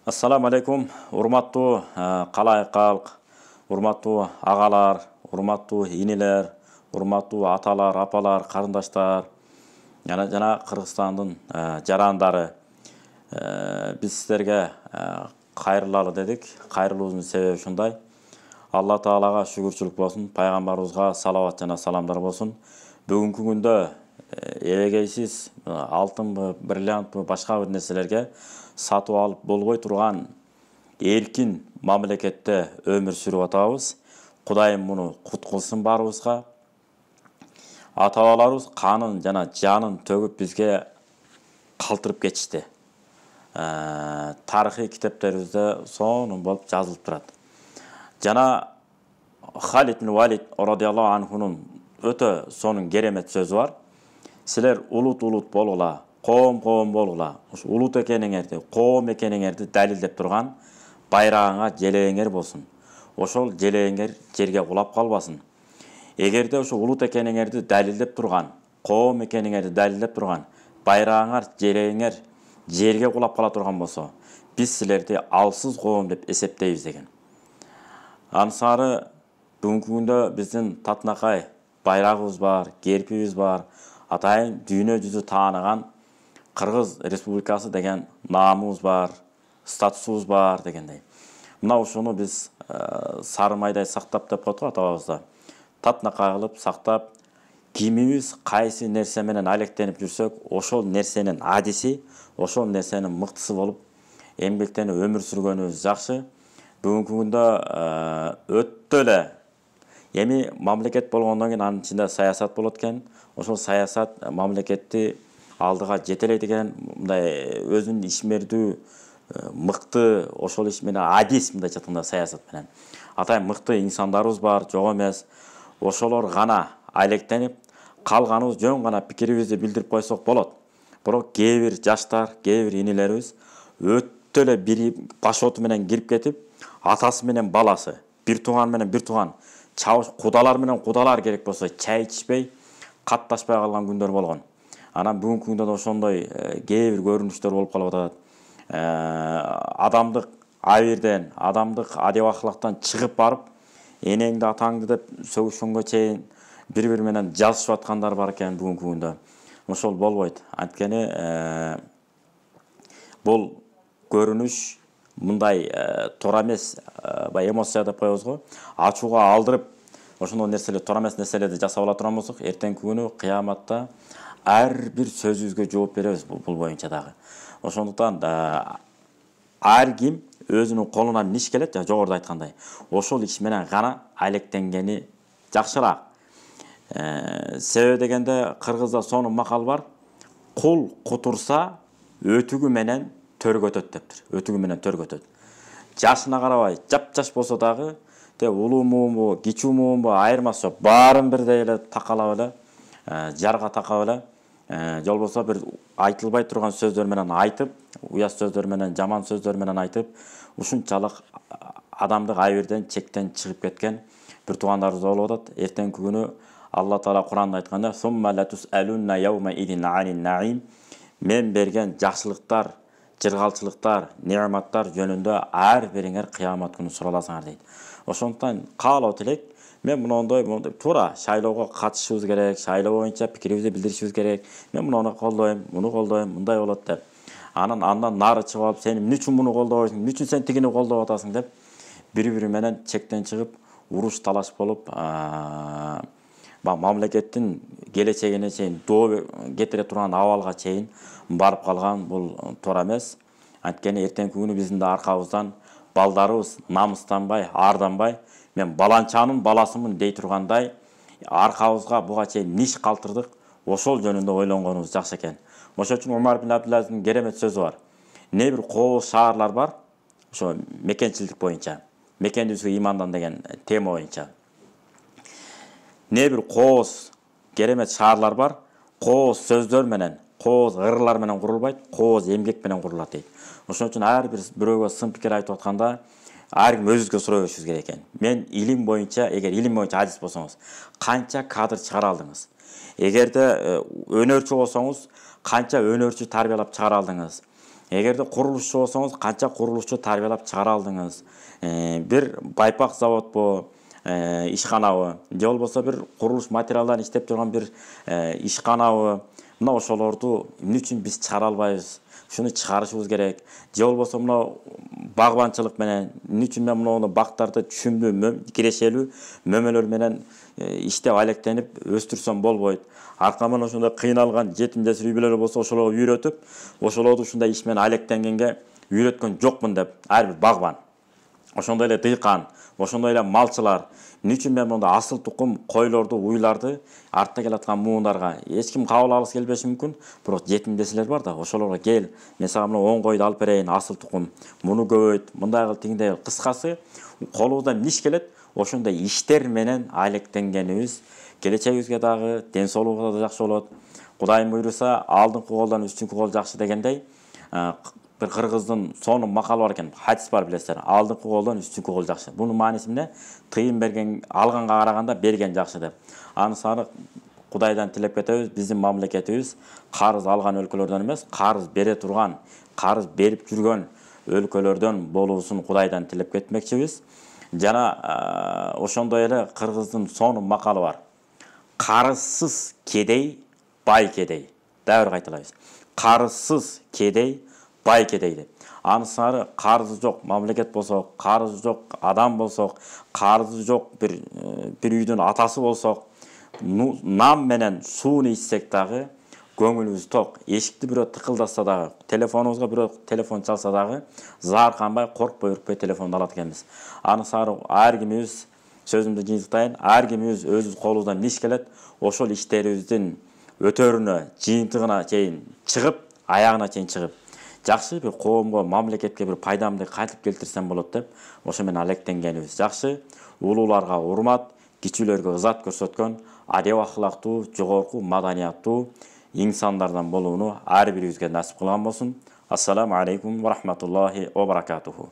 Ассаламу алейкум, урматтуу калай калк, урматтуу агалар, урматтуу инелер, урматтуу аталар, апалар, карындаштар, жана Кыргызстандын жарандары. Биз сиздерге кайрылалы дедик. Кайрылуубуздун себеби ушундай. Алла Таалага шүгүрчүлүк болсун, пайгамбарыбызга салават жана саламдар болсун. Бүгүнкү күндө эбегейсиз алтынбы, бриллиантпы, башка бир нерселерге сатып алып болбой турган эркин мамлекетте өмүр сүрүп атабыз. Кудайым муну кут кылсын баарыбызга. Ата-бабаларыбыз канын жана жанын төгүп бизге калтырып кетишти. Тарыхый китептерибизде сонун болуп жазылып турат. Жана Халид ибн Валид радиаллаху анхунун өтө сонун керемет сөзү бар. Силер улут болгула, коом болгула. Ушу улут экениңерди, коом экениңерди далилдеп турган байрагыңа желегиңер болсун. Ошол желегиңер жерге кулап калбасын. Эгерде ушу улут экениңерди далилдеп турган, коом экениңерди далилдеп турган байрагыңар, желегиңер жерге кулап кала турган болсо, биз силерди алсыз коом деп эсептейбиз деген. Ансары бүгүнкү күндө биздин татынакай байрагыбыз бар, керпибиз бар, атайын дүйнө жүзү тааныган Кыргыз Республикасы деген наамыбыз бар, статусубуз бар дегендей. Мына ушуну биз сары майдай сактап деп коет го ата-бабабызда. Татынакай кылып сактап, кимибиз кайсы нерсе менен алектенип жүрсөк, ошол нерсенин адиси, ошол нерсенин мыктысы болуп эмгектенип өмүр сүргөнүбүз жакшы. Бүгүнкү күндө өттө эле эми мамлекет болгондон кийин анын ичинде саясат болот экен. Ошол саясат мамлекетти алдыга жетелейт экен. Мындай өзүнүн ишмердүү мыкты, ошол иш менен адис мындай жатканда саясат менен. Атайын мыкты инсандарыбыз бар, жок эмес. Ошолор гана алектенип, калганыбыз жөн гана пикирибизди билдирип койсок болот. Бирок кээ бир жаштар, кээ бир инелерибиз өттө эле бири башоту менен кирип кетип, атасы менен баласы, бир тууган менен бир тууган, чабыш кудалар менен кудалар керек болсо чай ичпей, катташпай калган күндөр болгон. Анан бүгүнкү күндө да ошондой кээ бир көрүнүштөр болуп калып атат. Адамдык абирден, адамдык адеп ахлактан чыгып барып, энеңди атаңды деп сөгүшкөнгө чейин бири-бири менен жазышып аткандар бар экен бүгүнкү күндө. Ошол болбойт. Анткени бул көрүнүш мындай туура эмес, эмоция деп коебуз го, ачууга алдырып, ошондой нерселер, туура эмес нерселерди жасап ала турган болсок, эртеңки күнү кыяматта ар бир сөзүбүзгө жооп беребиз бул боюнча дагы. Ошондуктан ар ким өзүнүн колунан иш келет, жогоруда айткандай. Ошол иш менен гана алектенгени жакшыраак. Себеби дегенде кыргызда сонун макал бар. Кул кутурса өтүгү менен төргөтөт дептир. Өтүгү менен төргөтөт. Жашына карабай, жап-жаш болсо дагы, улуу муумбу, кичүү муумбу айырмасы жок. Баарын бирдей эле такалап эле, жарга такап эле, жол болсо бир айтылбай турган сөздөр менен айтып, уяз сөздөр менен, жаман сөздөр менен айтып, ушунчалык адамдык абирден, чектен чыгып кеткен бир туугандарыбыз болуп атат. Эртеңки күнү Алла Таала Куранда айтканда: "Сумма ла тусалунна яума идин анин наим", мен берген жакшылыктар, жыргалчылыктар, неаматтар жөнүндө ар бириңер кыямат күнү сураласыңар дейт. Ошондуктан каалап элек, мен мондой туура шайлоого катышышыбыз керек, шайлоо боюнча пикирибизди билдиришибиз керек. Мен муну колдойм, мындай болот деп. Андан нары чыгып алып, сен эмне үчүн муну колдобойсуң, эмне үчүн сен тигини колдоп атасың деп бири-бири менен чектен чыгып, уруш талаш болуп, мамлекеттин келечегине чейин доо кетире турган абалга чейин барып калган бул туура эмес. Анткени эртеңки күнү биздин да аркабыздан балдарыбыз намыстанбай, арданбай, мен баланчанын баласымын дей тургандай, аркабызга буга чейин ниш калтырдык. Ошол жөнүндө ойлонгонубуз жакшы экен. Ошол үчүн Умар ибн Абдулазиздин керемет сөзү бар. Не бир кооз шаарлар бар, ошо мекенчилдик боюнча, мекендүүсү имандан деген тема боюнча. Не бир кооз керемет шаарлар бар, кооз сөздөр менен, кооз ырырлар менен курулбайт, кооз эмгек менен курулат дейт. Ошон үчүн ар бир бирөөгө сын пикир айтып атканда, ар ким өзүбүзгө суроо беришибиз керек экен. Мен илим боюнча, эгер илим боюнча адис болсоңуз, канча кадр чыгара алдыңыз? Эгерде өнөрчү болсоңуз, канча өнөрчү тарбиялап чыгара алдыңыз? Эгерде курулушчу болсоңуз, канча курулушчу тарбиялап чыгара алдыңыз? Бир байпак заводбу, ишканабы, же болбосо бир курулуш материалдарын иштеп турган бир ишканабы, мына ошолорду эмне үчүн биз чыгара албайбыз? Шуну чыгарышыбыз керек. Же болбосо мына багбанчылык менен эмне үчүн мен мына бактарды түшүмдүү, кирешелүү мөмөлөр менен иштеп алектенип өстүрсөм болбойт. Аркаман ошондой кыйналган жетим жесир үй бүлөлөр болсо ошолорго үйрөтүп, ошолорду ушундай иш менен алектенгенге үйрөткөн жокмун деп ар бир багбан. Ошондой эле дыйкан, ошондой эле малчылар, эмне үчүн мен монда асыл тукум койлорду, уйларды артта келаткан муундарга эч ким кабыл алгысы келбеши мүмкүн, бирок жетимдесилер бар да, ошолорго кел, мен сага мына 10 койду алып берейин, асыл тукум, муну көбөйт, мындай кыл, тигиндей кыл. Кыскасы, колубуздан иш келет, ошондой иштер менен алектенгенибиз келечегибизге дагы, ден соолугубузга да жакшы болот. Кудайым буйруса, алдыңкы колдон үстүнкү кол жакшы дегендей, bir кыргыздын сонун макалы бар экен, хадис бар билесиздер. Алдыңкы колдон үстүнкү кол жакшы. Бунун мааниси эмне? Тыйын берген, алганга караганда берген жакшы деп. Аны саны Кудайдан тилеп кетебиз, биздин мамлекетибиз карыз алган өлкөлөрдөн эмес, карыз бере турган, карыз берип жүргөн өлкөлөрдөн болуусун Кудайдан тилеп кетмекчибиз. Жана ошондой эле кыргыздын сонун макалы бар. Карызсыз кедей, бай кедей. Дагы бир кайталайбыз. Карызсыз кедей, бай кедей деп. Анысары карызы жок мамлекет болсок, карызы жок адам болсок, карызы жок бир үйдүн атасы болсок, нам менен сууну ичсек дагы көңүлүбүз ток. Эшикти бирөө тыкылдаса дагы, телефонубузга бирөө телефон чалса дагы, заарканбай, коркпой, үркпөй телефонду алат экенбиз. Анысары ар кимибиз, сөзүмдү жыйынтыктайын, ар кимибиз өзүбүз колубуздан иш келет, ошол иштерибиздин өтөрүнө, жыйынтыгына чейин чыгып, аягына чейин чыгып, жакшы бир коомго, мамлекетке бир пайдамды кайтып келтирсем болот деп, ошо менен алектенгенибиз жакшы. Улууларга урмат, кичүүлөргө ызат көрсөткөн адеп ахлактуу, жогорку маданияттуу инсандардан болууну ар бирибизге насип кылган болсун. Ассаламу алейкум ва рахматуллахи ва баракатуху.